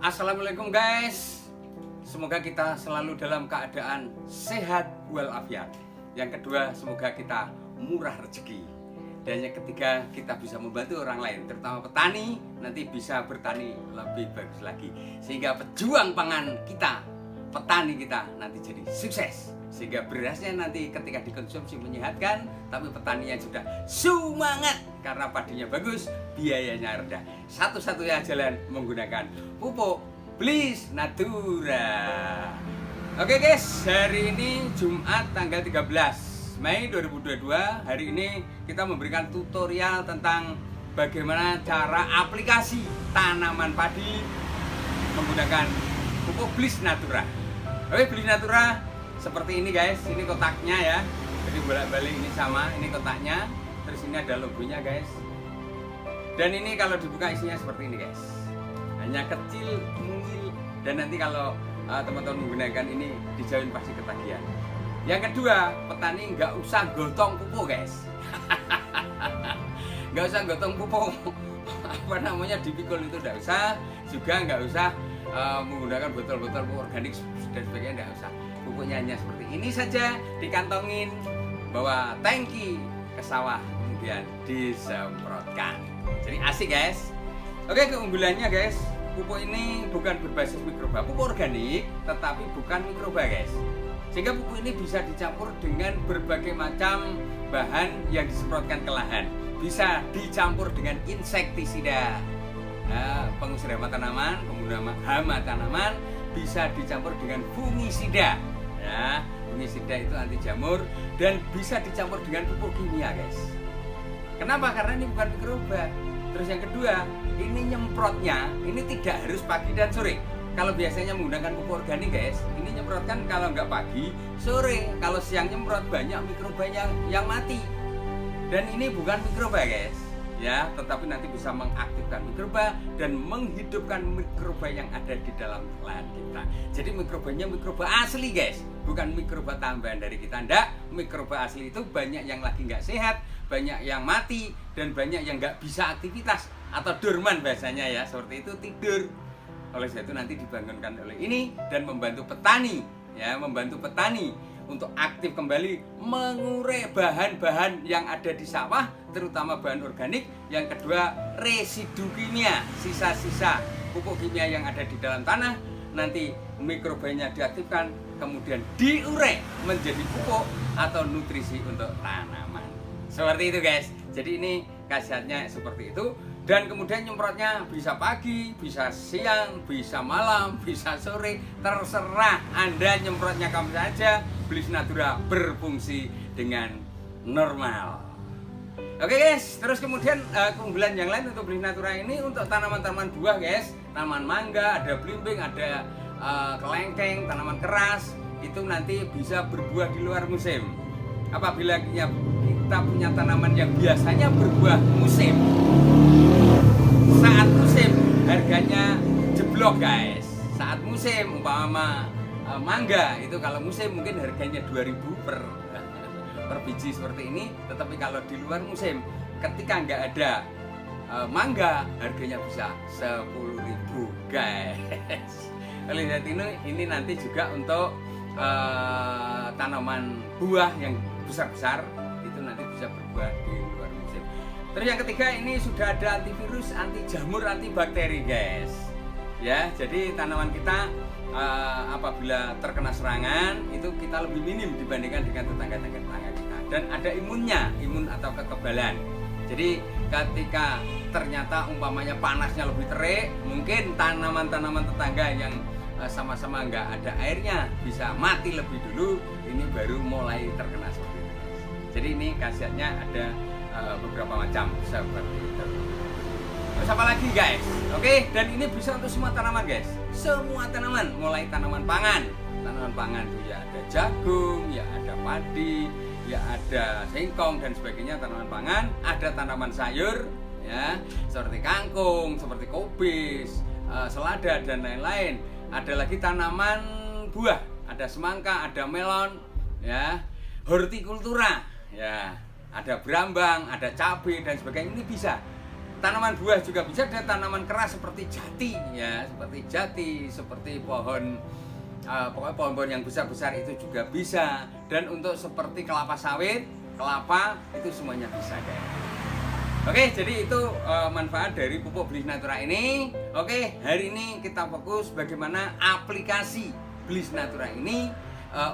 Assalamualaikum guys. Semoga kita selalu dalam keadaan sehat walafiat. Yang kedua, semoga kita murah rezeki. Dan yang ketiga, kita bisa membantu orang lain, terutama petani, nanti bisa bertani lebih bagus lagi. Sehingga pejuang pangan kita, petani kita nanti jadi sukses. Sehingga berasnya nanti ketika dikonsumsi menyehatkan, tapi petaninya sudah semangat karena padinya bagus, biayanya rendah. Satu-satunya jalan menggunakan pupuk Bliss Natura. Oke guys, hari ini Jumat tanggal 13 Mei 2022. Hari ini kita memberikan tutorial tentang bagaimana cara aplikasi tanaman padi menggunakan pupuk Bliss Natura. Oke, Bliss Natura seperti ini guys, ini kotaknya ya. Jadi bolak-balik ini sama, ini kotaknya. Terus ini ada logonya guys. Dan ini kalau dibuka isinya seperti ini guys. Hanya kecil, mungil, dan nanti kalau teman-teman menggunakan ini dijamin pasti ketagihan. Yang kedua, petani nggak usah gotong pupuk guys. Nggak usah gotong pupuk. Apa namanya, dipikul itu nggak usah. Juga nggak usah menggunakan botol-botol pupuk organik dan sebagainya, nggak usah. Pupuknya hanya seperti ini saja, dikantongin, bawa tangki ke sawah, kemudian disemprotkan. Jadi asik guys. Oke, keunggulannya guys, pupuk ini bukan berbasis mikroba, pupuk organik tetapi bukan mikroba guys. Sehingga pupuk ini bisa dicampur dengan berbagai macam bahan yang disemprotkan ke lahan. Bisa dicampur dengan insektisida, pengusir hama tanaman, pembunuh hama tanaman, bisa dicampur dengan fungisida. Ya, fungisida itu anti jamur, dan bisa dicampur dengan pupuk kimia guys. Kenapa? Karena ini bukan mikroba. Terus yang kedua, ini nyemprotnya ini tidak harus pagi dan sore. Kalau biasanya menggunakan pupuk organik guys, ini nyemprotkan kalau nggak pagi, sore. Kalau siang nyemprot banyak mikroba yang mati. Dan ini bukan mikroba guys, ya, tetapi nanti bisa mengaktifkan mikroba dan menghidupkan mikroba yang ada di dalam lahan kita. Jadi mikrobanya mikroba asli guys, bukan mikroba tambahan dari kita. Nggak, mikroba asli itu banyak yang lagi nggak sehat, banyak yang mati, dan banyak yang nggak bisa aktivitas atau dorman bahasanya ya, seperti itu, tidur. Oleh sebab itu nanti dibangunkan oleh ini dan membantu petani, ya, membantu petani untuk aktif kembali mengurai bahan-bahan yang ada di sawah, terutama bahan organik. Yang kedua, residu kimia, sisa-sisa pupuk kimia yang ada di dalam tanah, nanti mikrobanya diaktifkan, kemudian diurai menjadi pupuk atau nutrisi untuk tanaman. Seperti itu guys. Jadi ini khasiatnya seperti itu. Dan kemudian nyemprotnya bisa pagi, bisa siang, bisa malam, bisa sore, terserah Anda nyemprotnya kapan saja. Bliss Natura berfungsi dengan normal. Oke guys, terus kemudian keunggulan yang lain untuk Bliss Natura ini untuk tanaman-tanaman buah guys. Tanaman mangga, ada belimbing, ada kelengkeng, tanaman keras, itu nanti bisa berbuah di luar musim. Apabila kita punya tanaman yang biasanya berbuah musim, saat musim harganya jeblok guys. Saat musim umpama mangga itu kalau musim mungkin harganya 2.000 per biji seperti ini. Tetapi kalau di luar musim, ketika nggak ada mangga, harganya bisa 10.000 guys. Oleh sebab ini nanti juga untuk tanaman buah yang besar-besar itu nanti bisa berbuah di luar musim. Terus yang ketiga, ini sudah ada antivirus, anti jamur, anti bakteri guys. Ya, jadi tanaman kita apabila terkena serangan itu kita lebih minim dibandingkan dengan tetangga-tetangga kita. Dan ada imunnya, imun atau kekebalan. Jadi ketika ternyata umpamanya panasnya lebih terik, mungkin tanaman-tanaman tetangga yang sama-sama nggak ada airnya bisa mati lebih dulu. Ini baru mulai terkena seperti itu. Jadi ini khasiatnya ada beberapa macam seperti itu. Terus apa lagi guys? Oke, dan ini bisa untuk semua tanaman guys. Semua tanaman, mulai tanaman pangan. Tanaman pangan itu ya ada jagung, ya ada padi, ya ada singkong dan sebagainya, tanaman pangan. Ada tanaman sayur, ya, seperti kangkung, seperti kubis, selada dan lain-lain. Ada lagi tanaman buah, ada semangka, ada melon, ya, hortikultura, ya, ada berambang, ada cabai dan sebagainya. Ini bisa tanaman buah juga bisa, dan tanaman keras seperti jati ya, seperti pohon pokoknya pohon-pohon yang besar-besar itu juga bisa, dan untuk seperti kelapa sawit, kelapa itu semuanya bisa guys. Oke, jadi itu manfaat dari pupuk Bliss Natura ini. Oke, hari ini kita fokus bagaimana aplikasi Bliss Natura ini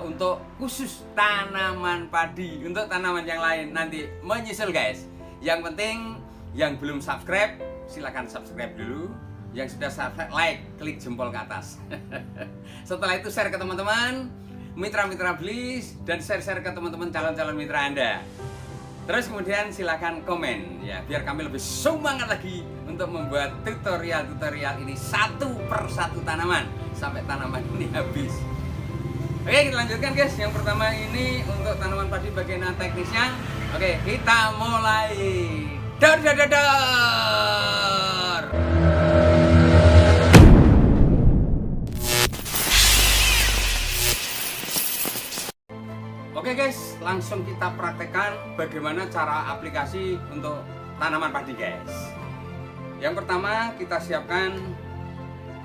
untuk khusus tanaman padi. Untuk tanaman yang lain nanti menyusul guys. Yang penting yang belum subscribe silakan subscribe dulu. Yang sudah subscribe, like, klik jempol ke atas. Setelah itu share ke teman-teman, mitra-mitra Bliss, dan share-share ke teman-teman calon-calon mitra Anda. Terus kemudian silakan komen ya, biar kami lebih semangat lagi untuk membuat tutorial-tutorial ini satu per satu tanaman sampai tanaman ini habis. Oke, kita lanjutkan guys. Yang pertama ini untuk tanaman padi bagian teknisnya. Oke, kita mulai. Dar. Oke guys, langsung kita praktekkan bagaimana cara aplikasi untuk tanaman padi guys. Yang pertama kita siapkan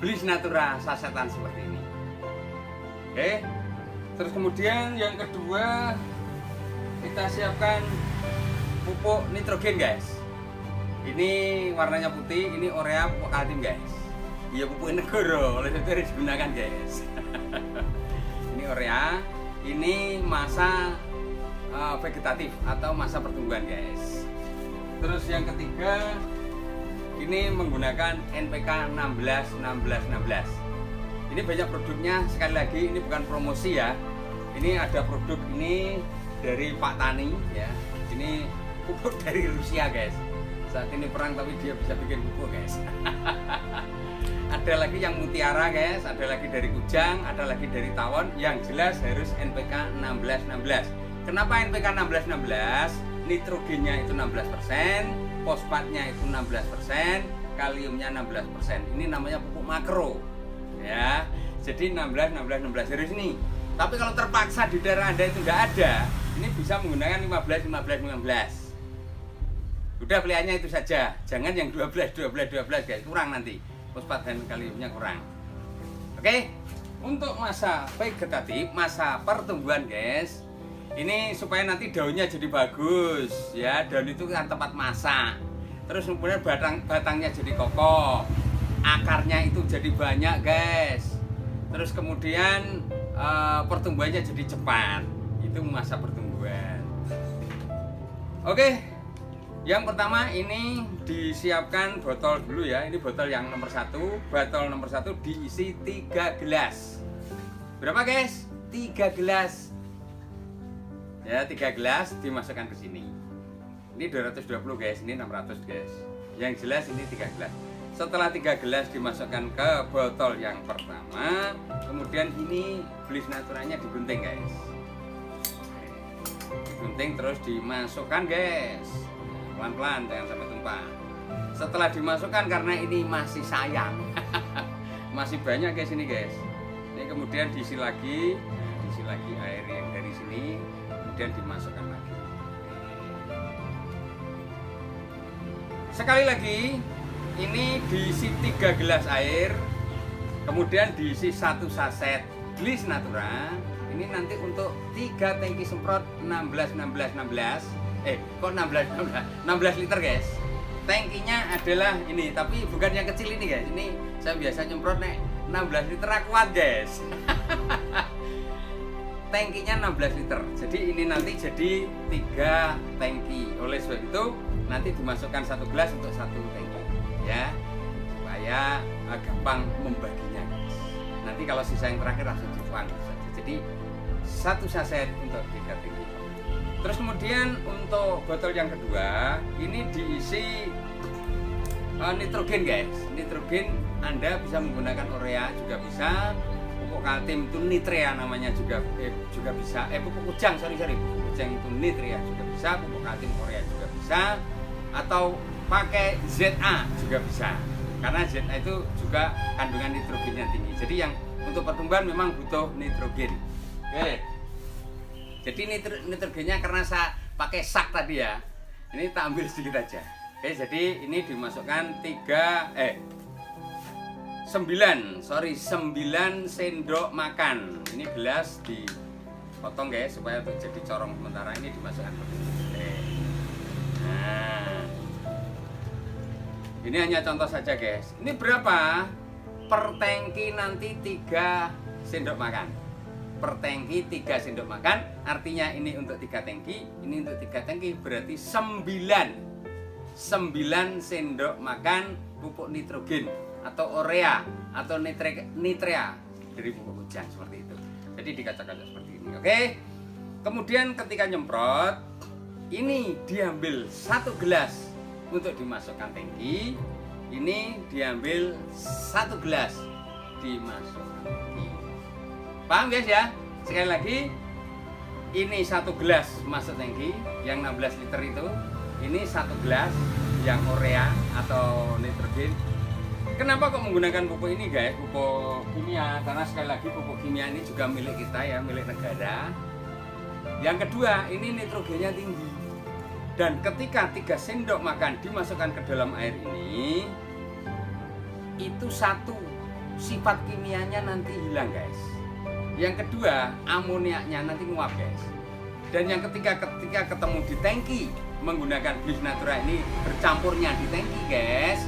Bliss Natura sasetan seperti ini. Oke. Terus kemudian yang kedua kita siapkan pupuk nitrogen guys. Ini warnanya putih, ini urea pupuk kaltim guys. Iya, pupuk negoro, oleh itu harus digunakan guys. Ini urea. Ini masa vegetatif atau masa pertumbuhan guys. Terus yang ketiga ini menggunakan NPK 16. Ini banyak produknya, sekali lagi ini bukan promosi ya. Ini ada produk ini dari Pak Tani ya. Ini pupuk dari Rusia guys. Saat ini perang tapi dia bisa bikin pupuk guys. Ada lagi yang mutiara guys, ada lagi dari kujang, ada lagi dari tawon. Yang jelas harus NPK 16. Kenapa NPK 16? Nitrogennya itu 16%, fosfatnya itu 16%, kaliumnya 16%. Ini namanya pupuk makro ya. Jadi 16 harus ini. Tapi kalau terpaksa di daerah Anda itu nggak ada, ini bisa menggunakan 15. Udah pilihannya itu saja, jangan yang 12 guys, kurang nanti. Fosfat dan kaliumnya kurang. Oke, untuk masa vegetatif, masa pertumbuhan guys, ini supaya nanti daunnya jadi bagus ya. Daun itu kan tempat masak. Terus kemudian batangnya jadi kokoh, akarnya itu jadi banyak guys. Terus kemudian pertumbuhannya jadi cepat. Itu masa pertumbuhan. Oke. Yang pertama ini disiapkan botol dulu ya. Ini botol yang nomor 1. Botol nomor 1 diisi 3 gelas. Berapa guys? 3 gelas. Ya, 3 gelas dimasukkan ke sini. Ini 220 guys, ini 600 guys. Yang jelas ini 3 gelas. Setelah 3 gelas dimasukkan ke botol yang pertama, kemudian ini Bliss Naturanya digunting guys. Digunting terus dimasukkan guys. Pelan-pelan, jangan sampai tumpah. Setelah dimasukkan, karena ini masih sayang masih banyak guys ini guys. Ini kemudian diisi lagi air yang dari sini, kemudian dimasukkan lagi. Sekali lagi, ini diisi 3 gelas air, kemudian diisi 1 saset Bliss Natura. Ini nanti untuk 3 tangki semprot 16 liter guys. Tangkinya adalah ini, tapi bukan yang kecil ini guys. Ini saya biasa nyemprot 16 liter kuat guys. Tangkinya 16 liter. Jadi ini nanti jadi 3 tangki. Oleh sebab itu nanti dimasukkan 1 gelas untuk 1 tangki ya, supaya gampang membaginya guys. Nanti kalau sisa yang terakhir langsung dibuang saja. Jadi 1 saset untuk 3 tangki. Terus kemudian untuk botol yang kedua ini diisi nitrogen guys. Nitrogen Anda bisa menggunakan urea juga bisa, pupuk kaltim itu nitrea namanya juga bisa. Pupuk kujang pupuk kujang itu nitrea juga bisa, pupuk kaltim urea juga bisa, atau pakai ZA juga bisa. Karena ZA itu juga kandungan nitrogennya tinggi. Jadi yang untuk pertumbuhan memang butuh nitrogen. Oke. Jadi nitrogennya karena saya pakai sak tadi ya, ini tak ambil sedikit aja. Oke, jadi ini dimasukkan 9 sendok makan. Ini gelas dipotong guys supaya untuk jadi corong sementara, ini dimasukkan begini. Oke. Nah, ini hanya contoh saja guys. Ini berapa? Per tangki nanti 3 sendok makan. Per tangki 3 sendok makan, artinya ini untuk 3 tangki, ini untuk 3 tangki, berarti 9 sendok makan pupuk nitrogen atau urea atau nitrea dari pupuk hujan, seperti itu. Jadi dikacak-kacak seperti ini. Oke. Kemudian ketika nyemprot, ini diambil 1 gelas untuk dimasukkan tangki. Ini diambil 1 gelas dimasukkan tangki. Paham guys ya? Sekali lagi, ini 1 gelas masuk tangki yang 16 liter itu. Ini 1 gelas yang urea atau nitrogen. Kenapa kok menggunakan pupuk ini guys? Pupuk kimia, karena sekali lagi pupuk kimia ini juga milik kita ya, milik negara. Yang kedua, ini nitrogennya tinggi. Dan ketika 3 sendok makan dimasukkan ke dalam air ini, itu satu, sifat kimianya nanti hilang guys. Yang kedua, amoniaknya nanti nguap guys. Dan yang ketiga, ketika ketemu di tangki menggunakan Bliss Natura ini, bercampurnya di tangki guys,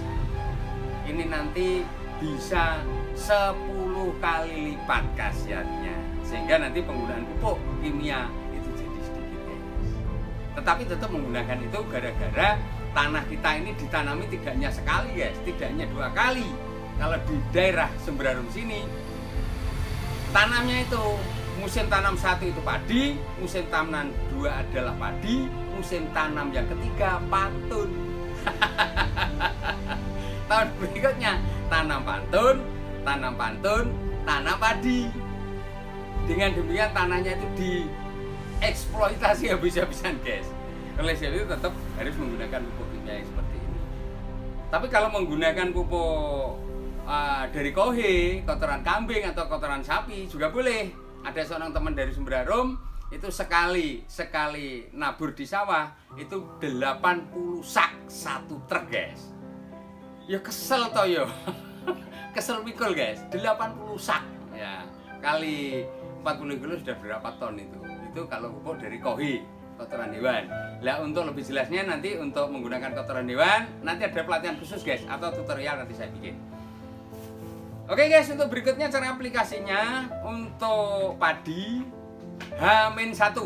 ini nanti bisa 10 kali lipat khasiatnya, sehingga nanti penggunaan pupuk kimia itu jadi sedikit guys. Tetapi tetap menggunakan itu gara-gara tanah kita ini ditanami tidak hanya sekali guys, tidak hanya 2 kali. Kalau di daerah Semberarum sini, tanamnya itu musim tanam 1 itu padi, musim tanam 2 adalah padi, musim tanam yang ketiga pantun. Tahun berikutnya tanam pantun, tanam padi. Dengan demikian tanahnya itu dieksploitasi habis-habisan guys. Oleh sebab itu tetap harus menggunakan pupuk kimia seperti ini. Tapi kalau menggunakan pupuk dari kohe, kotoran kambing atau kotoran sapi juga boleh. Ada seorang teman dari Semberarum itu sekali nabur di sawah itu 80 sak 1 truk guys. Ya kesel toh yo. Kesel mikul guys, 80 sak ya. Kali 40 kilo sudah berapa ton itu? Itu kalau pupuk dari kohi, kotoran hewan. Lah untuk lebih jelasnya nanti untuk menggunakan kotoran hewan nanti ada pelatihan khusus guys atau tutorial nanti saya bikin. Oke guys, untuk berikutnya cara aplikasinya untuk padi H-1.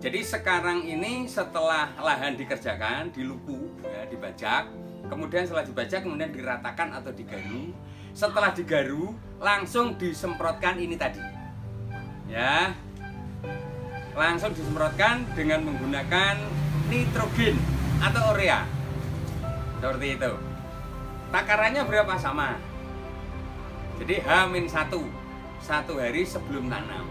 Jadi sekarang ini setelah lahan dikerjakan, dilupu, ya, dibajak, kemudian setelah dibajak kemudian diratakan atau digaru. Setelah digaru langsung disemprotkan ini tadi. Ya. Langsung disemprotkan dengan menggunakan nitrogen atau urea. Seperti itu. Takarannya berapa sama? Jadi H-1 1 hari sebelum tanam.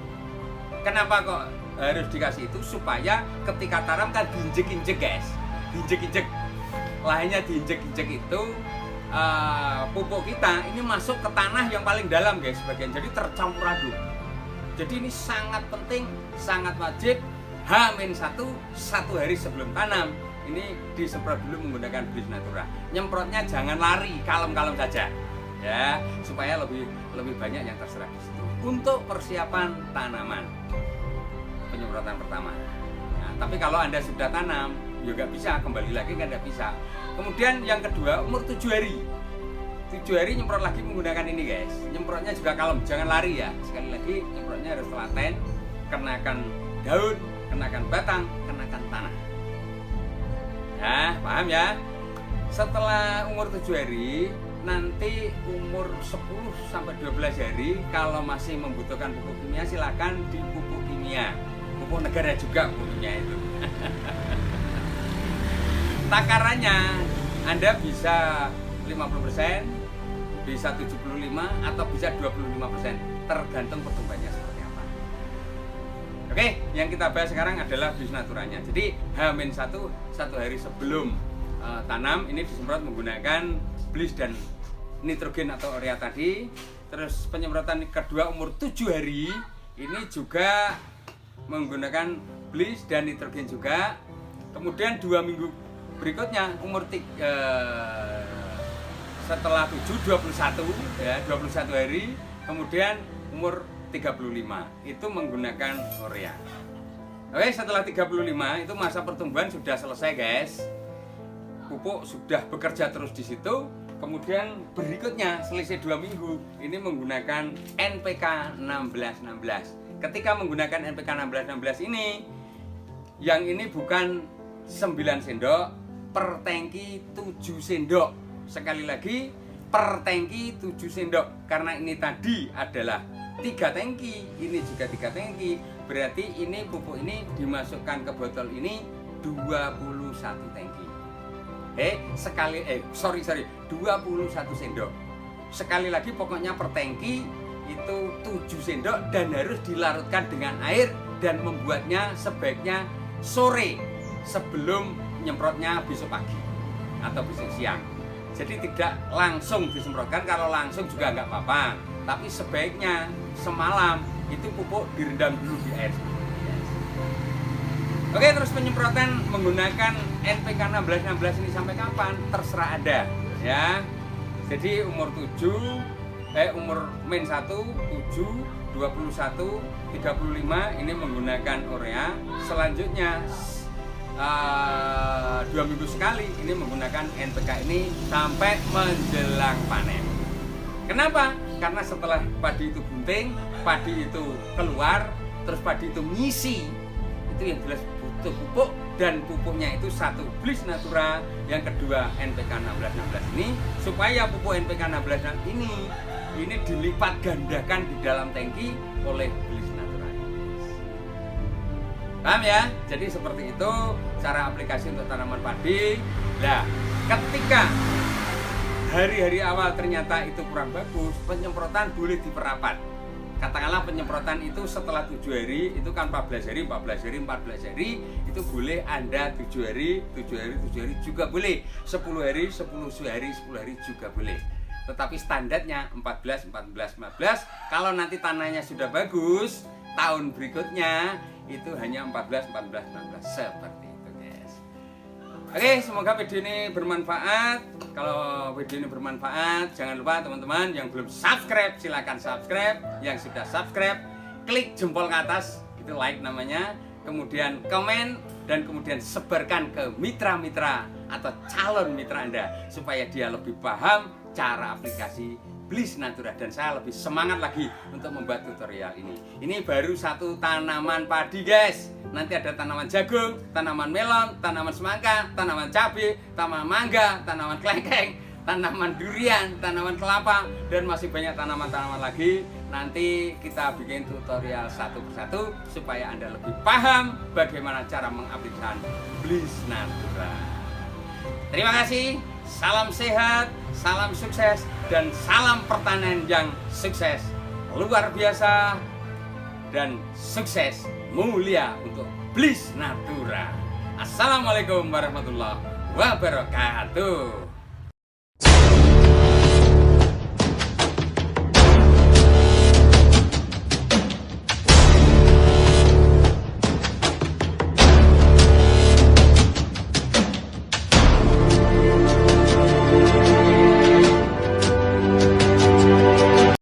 Kenapa kok harus dikasih itu? Supaya ketika tanam kan diinjek-injek guys, diinjek-injek, lahannya diinjek-injek itu pupuk kita ini masuk ke tanah yang paling dalam guys bagian, jadi tercampur aduk. Jadi ini sangat penting, sangat wajib. H-1 1 hari sebelum tanam ini disemprot dulu menggunakan Bliss Natura. Nyemprotnya jangan lari, kalem-kalem saja ya, supaya lebih banyak yang terserap di situ. Untuk persiapan tanaman, penyemprotan pertama. Nah, tapi kalau Anda sudah tanam, juga bisa, kembali lagi kan tidak bisa. Kemudian yang kedua, umur 7 hari. 7 hari nyemprot lagi menggunakan ini guys. Nyemprotnya juga kalem, jangan lari ya. Sekali lagi nyemprotnya harus telaten, kenakan daun, kenakan batang, kenakan tanah. Ya, paham ya? Setelah umur 7 hari, nanti umur 10 sampai 12 hari kalau masih membutuhkan pupuk kimia silakan di pupuk kimia. Pupuk negara juga pupuk kimia itu. Takarannya Anda bisa 50%, bisa 75 atau bisa 25%, tergantung pertumbuhannya seperti apa. Oke, yang kita bahas sekarang adalah Bliss Naturanya. Jadi H-1 1 hari sebelum tanam ini disemprot menggunakan Bliss dan nitrogen atau urea tadi. Terus penyemprotan kedua umur 7 hari ini juga menggunakan Bliss dan nitrogen juga. Kemudian 2 minggu berikutnya setelah 7 21 ya, 21 hari, kemudian umur 35 itu menggunakan urea. Oke, setelah 35 itu masa pertumbuhan sudah selesai, guys. Pupuk sudah bekerja terus di situ. Kemudian berikutnya selisih 2 minggu ini menggunakan NPK 1616. Ketika menggunakan NPK 1616 ini, yang ini bukan 9 sendok per tangki 7 sendok. Sekali lagi, per tangki 7 sendok. Karena ini tadi adalah 3 tangki, ini juga 3 tangki. Berarti ini pupuk ini dimasukkan ke botol ini 21 tangki. 21 sendok. Sekali lagi pokoknya per tangki itu 7 sendok dan harus dilarutkan dengan air dan membuatnya sebaiknya sore sebelum nyemprotnya besok pagi atau besok siang. Jadi tidak langsung disemprotkan, kalau langsung juga nggak apa-apa. Tapi sebaiknya semalam itu pupuk direndam dulu di air. Oke, terus penyemprotan menggunakan NPK 1616 ini sampai kapan? Terserah Anda, ya. Jadi umur min 1, 7, 21, 35 ini menggunakan urea. Selanjutnya 2 minggu sekali ini menggunakan NPK ini sampai menjelang panen. Kenapa? Karena setelah padi itu bunting, padi itu keluar, terus padi itu ngisi, itu yang jelas butuh pupuk, dan pupuknya itu satu Bliss Natura, yang kedua NPK 1616 ini, supaya pupuk NPK 1616 ini dilipat gandakan di dalam tangki oleh Bliss Natura. Paham ya? Jadi seperti itu cara aplikasi untuk tanaman padi. Nah, ketika hari-hari awal ternyata itu kurang bagus, penyemprotan boleh diperrapat. Katakanlah penyemprotan itu setelah 7 hari, itu kan 14 hari itu boleh Anda 7 hari juga boleh, 10 hari juga boleh. Tetapi standarnya 14. Kalau nanti tanahnya sudah bagus, tahun berikutnya itu hanya 14 seperti itu, guys. Oke, semoga video ini bermanfaat. Kalau video ini bermanfaat, jangan lupa teman-teman yang belum subscribe silakan subscribe. Yang sudah subscribe, klik jempol ke atas, itu like namanya. Kemudian komen dan kemudian sebarkan ke mitra-mitra atau calon mitra Anda supaya dia lebih paham cara aplikasi Bliss Natura, dan saya lebih semangat lagi untuk membuat tutorial ini. Ini baru satu tanaman padi, guys. Nanti ada tanaman jagung, tanaman melon, tanaman semangka, tanaman cabai, tanaman mangga, tanaman kelengkeng, tanaman durian, tanaman kelapa, dan masih banyak tanaman-tanaman lagi. Nanti kita bikin tutorial satu persatu supaya Anda lebih paham bagaimana cara mengaplikasikan Bliss Natura. Terima kasih. Salam sehat, salam sukses, dan salam pertanian yang sukses, luar biasa, dan sukses mulia untuk Bliss Natura. Assalamualaikum warahmatullahi wabarakatuh.